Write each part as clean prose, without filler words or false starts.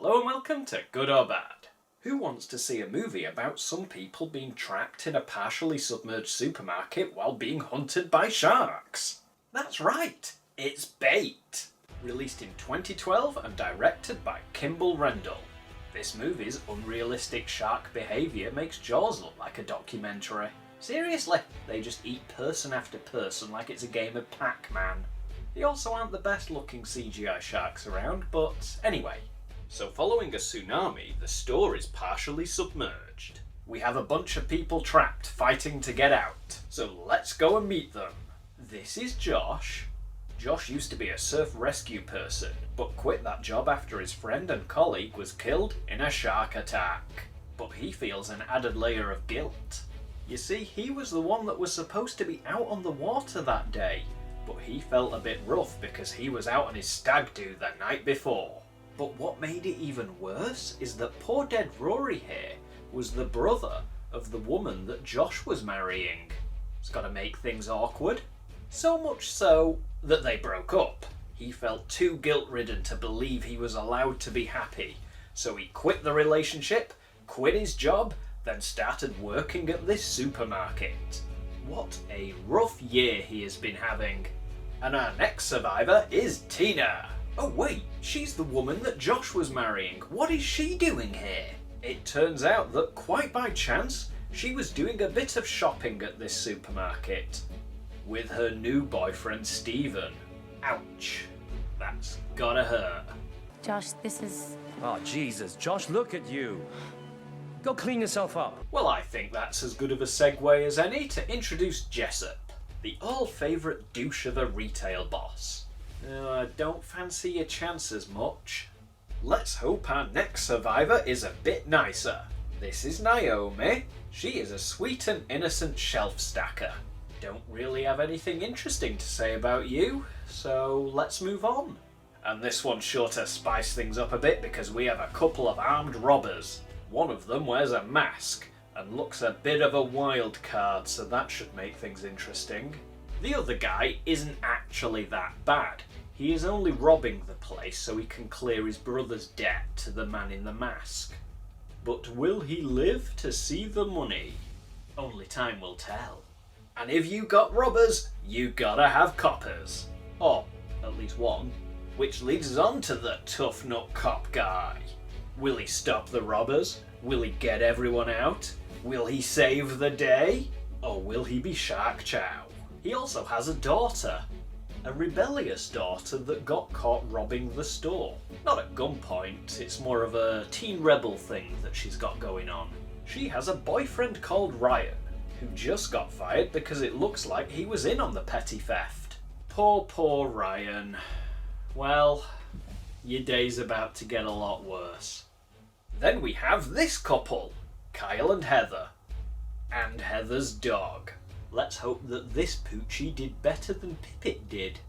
Hello and welcome to Good or Bad. Who wants to see a movie about some people being trapped in a partially submerged supermarket while being hunted by sharks? That's right, it's Bait! Released in 2012 and directed by Kimball Rendell. This movie's unrealistic shark behaviour makes Jaws look like a documentary. Seriously, they just eat person after person like it's a game of Pac-Man. They also aren't the best looking CGI sharks around, but anyway. So following a tsunami, the store is partially submerged. We have a bunch of people trapped, fighting to get out. So let's go and meet them. This is Josh. Josh used to be a surf rescue person, but quit that job after his friend and colleague was killed in a shark attack. But he feels an added layer of guilt. You see, he was the one that was supposed to be out on the water that day, but he felt a bit rough because he was out on his stag do the night before. But what made it even worse is that poor dead Rory here was the brother of the woman that Josh was marrying. It's gotta make things awkward. So much so that they broke up. He felt too guilt-ridden to believe he was allowed to be happy, so he quit the relationship, quit his job, then started working at this supermarket. What a rough year he has been having. And our next survivor is Tina. Oh wait, she's the woman that Josh was marrying. What is she doing here? It turns out that quite by chance, she was doing a bit of shopping at this supermarket with her new boyfriend Steven. Ouch. That's gotta hurt. Josh, this is... Oh, Jesus. Josh, look at you. Go clean yourself up. Well, I think that's as good of a segue as any to introduce Jessup, the all-favourite douche of a retail boss. I don't fancy your chances much. Let's hope our next survivor is a bit nicer. This is Naomi. She is a sweet and innocent shelf stacker. Don't really have anything interesting to say about you, so let's move on. And this one's sure to spice things up a bit because we have a couple of armed robbers. One of them wears a mask and looks a bit of a wild card, so that should make things interesting. The other guy isn't actually that bad. He is only robbing the place so he can clear his brother's debt to the man in the mask. But will he live to see the money? Only time will tell. And if you got robbers, you gotta have coppers. Or at least one. Which leads us on to the tough nut cop guy. Will he stop the robbers? Will he get everyone out? Will he save the day? Or will he be Shark Chow? He also has a daughter. A rebellious daughter that got caught robbing the store. Not at gunpoint, it's more of a teen rebel thing that she's got going on. She has a boyfriend called Ryan, who just got fired because it looks like he was in on the petty theft. Poor Ryan. Well, your day's about to get a lot worse. Then we have this couple, Kyle and Heather. And Heather's dog. Let's hope that this poochie did better than Pippet did.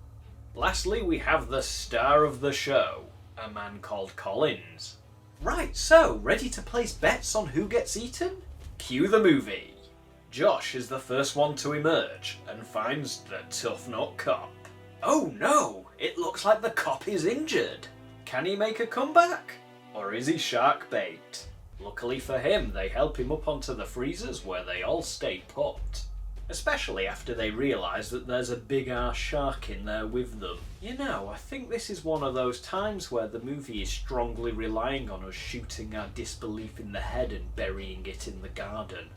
Lastly, we have the star of the show, a man called Collins. Right, so, ready to place bets on who gets eaten? Cue the movie. Josh is the first one to emerge and finds the tough nut cop. Oh no, it looks like the cop is injured. Can he make a comeback? Or is he shark bait? Luckily for him, they help him up onto the freezers where they all stay put. Especially after they realise that there's a big ass shark in there with them. You know, I think this is one of those times where the movie is strongly relying on us shooting our disbelief in the head and burying it in the garden.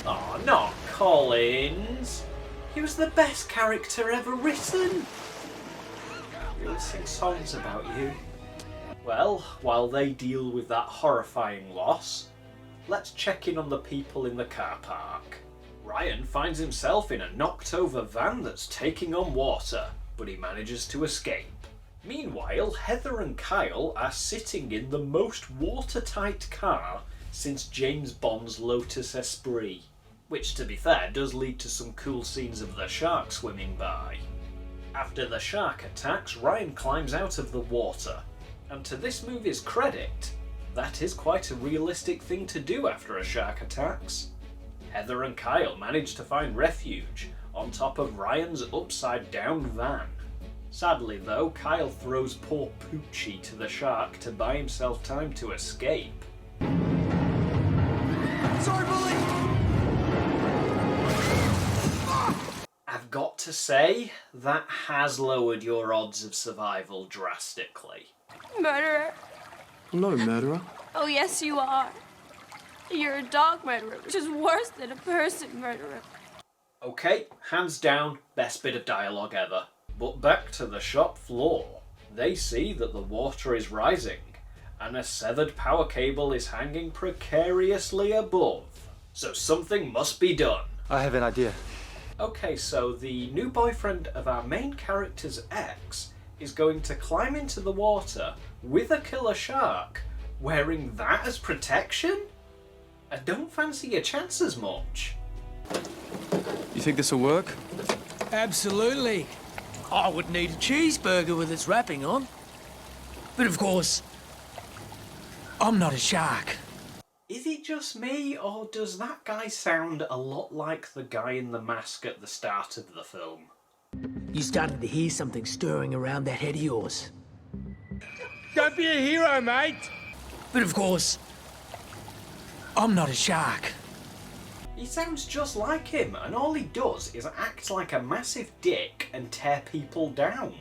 Oh, not Collins! He was the best character ever written! We'll sing songs about you. Well, while they deal with that horrifying loss, let's check in on the people in the car park. Ryan finds himself in a knocked-over van that's taking on water, but he manages to escape. Meanwhile, Heather and Kyle are sitting in the most watertight car since James Bond's Lotus Esprit, which, to be fair, does lead to some cool scenes of the shark swimming by. After the shark attacks, Ryan climbs out of the water, and to this movie's credit, that is quite a realistic thing to do after a shark attacks. Heather and Kyle manage to find refuge on top of Ryan's upside down van. Sadly though, Kyle throws poor Poochie to the shark to buy himself time to escape. Sorry, bully! I've got to say, that has lowered your odds of survival drastically. Murderer. No, murderer. Oh, yes, you are. You're a dog murderer, which is worse than a person murderer. Okay, hands down, best bit of dialogue ever. But back to the shop floor. They see that the water is rising, and a severed power cable is hanging precariously above. So something must be done. I have an idea. Okay, so the new boyfriend of our main character's ex is going to climb into the water with a killer shark, wearing that as protection? I don't fancy your chances much. You think this will work? Absolutely. I would need a cheeseburger with its wrapping on. But of course, I'm not a shark. Is it just me, or does that guy sound a lot like the guy in the mask at the start of the film? You started to hear something stirring around that head of yours. Don't be a hero, mate! But of course, I'm not a shark. He sounds just like him, and all he does is act like a massive dick and tear people down.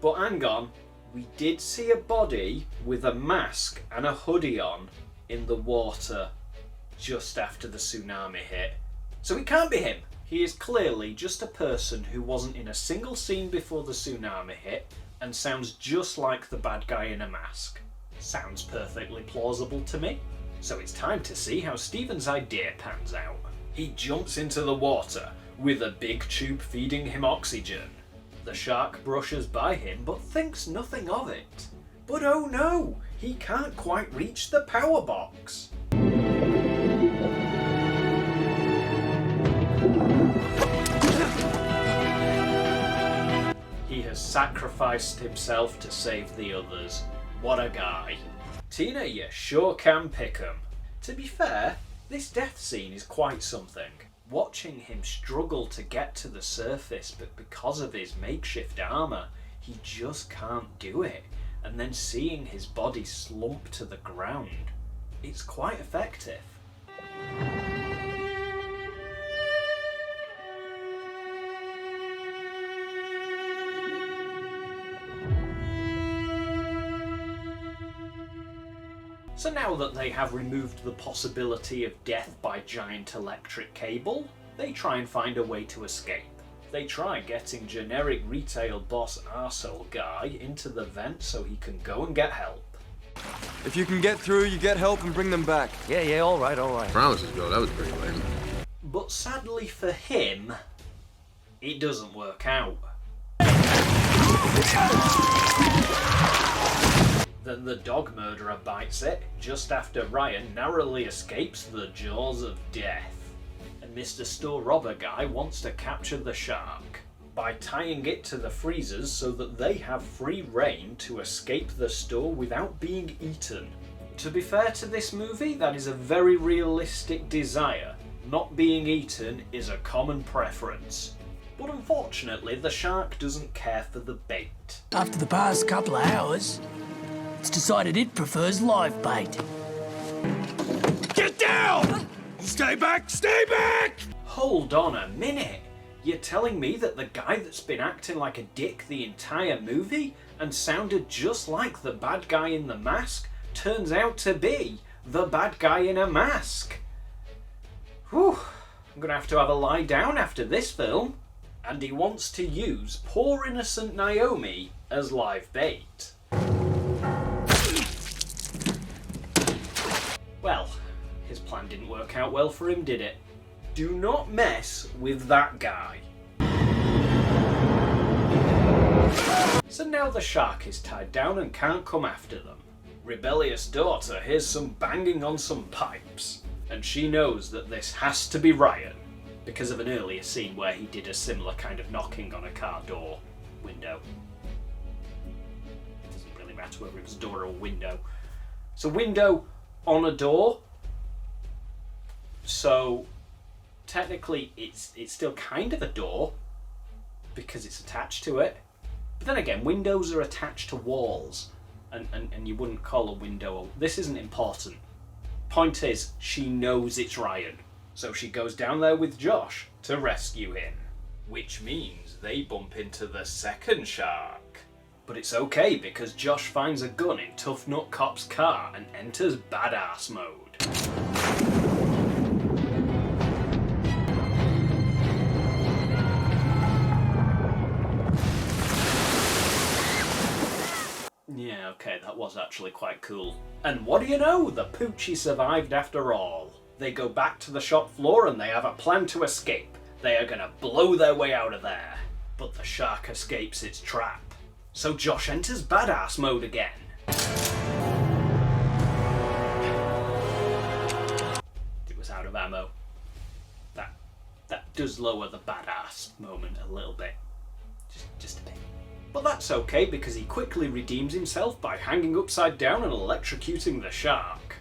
But hang on, we did see a body with a mask and a hoodie on in the water just after the tsunami hit. So it can't be him. He is clearly just a person who wasn't in a single scene before the tsunami hit and sounds just like the bad guy in a mask. Sounds perfectly plausible to me. So it's time to see how Steven's idea pans out. He jumps into the water with a big tube feeding him oxygen. The shark brushes by him but thinks nothing of it. But oh no, he can't quite reach the power box. He has sacrificed himself to save the others. What a guy. Tina, you sure can pick 'em. To be fair, this death scene is quite something. Watching him struggle to get to the surface, but because of his makeshift armour, he just can't do it. And then seeing his body slump to the ground, it's quite effective. So now that they have removed the possibility of death by giant electric cable, they try and find a way to escape. They try getting generic retail boss arsehole guy into the vent so he can go and get help. If you can get through, you get help and bring them back. Yeah, all right. Promises, Bill, that was pretty lame. But sadly for him, it doesn't work out. Then the dog murderer bites it, just after Ryan narrowly escapes the jaws of death. And Mr. Store Robber guy wants to capture the shark by tying it to the freezers so that they have free reign to escape the store without being eaten. To be fair to this movie, that is a very realistic desire. Not being eaten is a common preference. But unfortunately, the shark doesn't care for the bait. After the past couple of hours, it's decided it prefers live bait. Get down! Stay back! Stay back! Hold on a minute. You're telling me that the guy that's been acting like a dick the entire movie and sounded just like the bad guy in the mask turns out to be the bad guy in a mask? Whew, I'm gonna have a lie down after this film. And he wants to use poor innocent Naomi as live bait. Well, his plan didn't work out well for him, did it? Do not mess with that guy. So now the shark is tied down and can't come after them. Rebellious daughter hears some banging on some pipes, and she knows that this has to be Ryan, because of an earlier scene where he did a similar kind of knocking on a car door window. It doesn't really matter whether it was a door or a window. So window on a door. So technically it's still kind of a door because it's attached to it, But then again, windows are attached to walls, and you wouldn't call a window. This isn't important. Point is, she knows it's Ryan, so she goes down there with Josh to rescue him. Which means they bump into the second shark. But it's okay because Josh finds a gun in Tough Nut Cop's car and enters badass mode. Yeah, okay, that was actually quite cool. And what do you know? The Poochie survived after all. They go back to the shop floor and they have a plan to escape. They are gonna blow their way out of there. But the shark escapes its trap. So Josh enters badass mode again. It was out of ammo. That does lower the badass moment a little bit. Just a bit. But that's okay because he quickly redeems himself by hanging upside down and electrocuting the shark.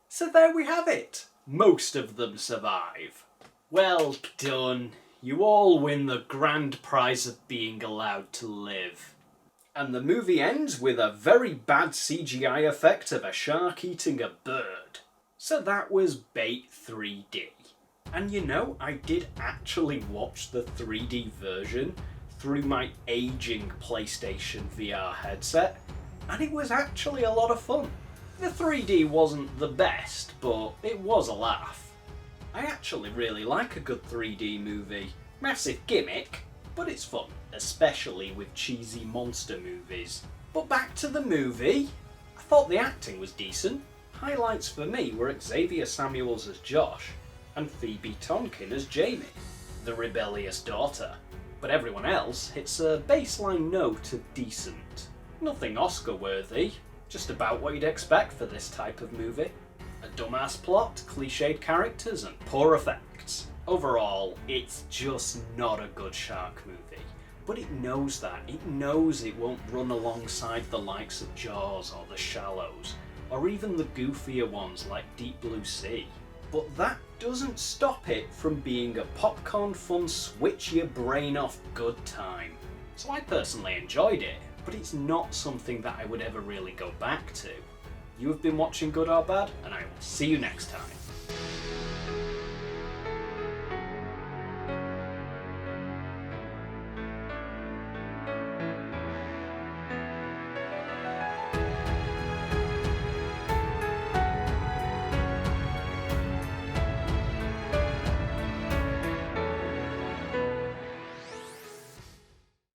So there we have it. Most of them survive. Well done. You all win the grand prize of being allowed to live. And the movie ends with a very bad CGI effect of a shark eating a bird. So that was Bait 3D. And you know, I did actually watch the 3D version through my aging PlayStation VR headset, and it was actually a lot of fun. The 3D wasn't the best, but it was a laugh. I actually really like a good 3D movie. Massive gimmick, but it's fun, especially with cheesy monster movies. But back to the movie. I thought the acting was decent. Highlights for me were Xavier Samuels as Josh, and Phoebe Tonkin as Jamie, the rebellious daughter. But everyone else hits a baseline note of decent. Nothing Oscar-worthy, just about what you'd expect for this type of movie. A dumbass plot, cliched characters, and poor effects. Overall, it's just not a good shark movie. But it knows that. It knows it won't run alongside the likes of Jaws or The Shallows, or even the goofier ones like Deep Blue Sea. But that doesn't stop it from being a popcorn fun switch your brain off good time. So I personally enjoyed it, but it's not something that I would ever really go back to. You have been watching Good or Bad, and I will see you next time.